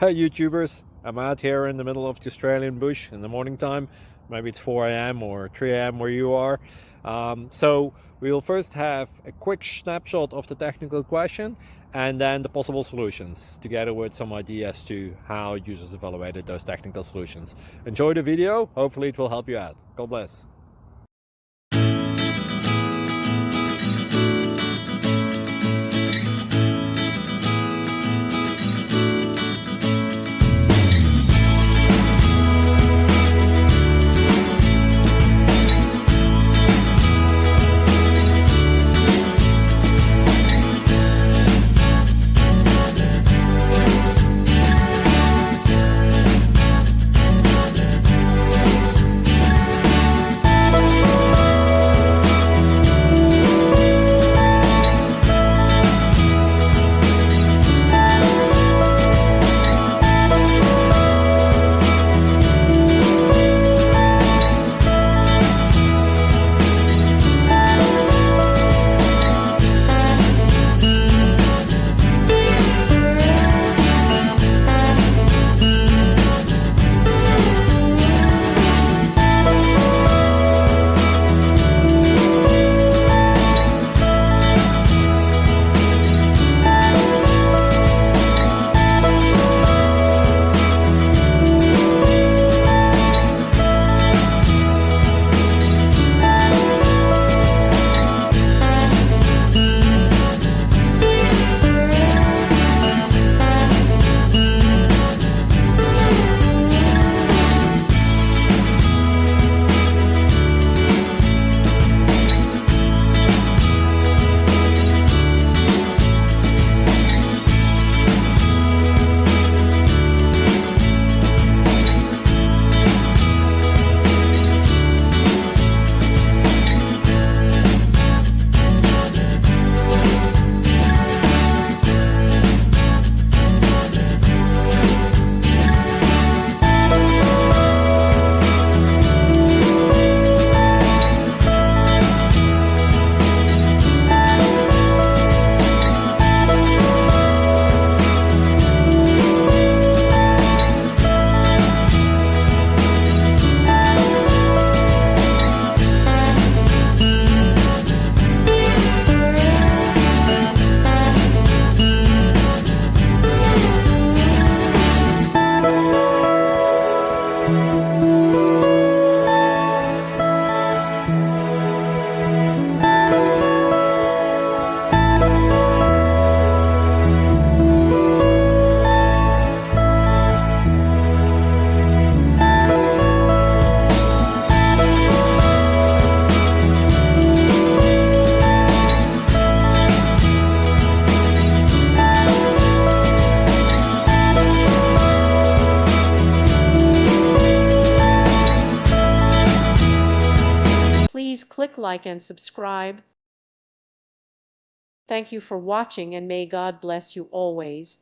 Hey YouTubers, I'm out here in the middle of the Australian bush in the morning time. Maybe it's 4 a.m. or 3 a.m. where you are. So we'll first have a quick snapshot of the technical question and then the possible solutions, together with some ideas to how users evaluated those technical solutions. Enjoy the video, hopefully it will help you out. God bless. Please click like and subscribe. Thank you for watching and may God bless you always.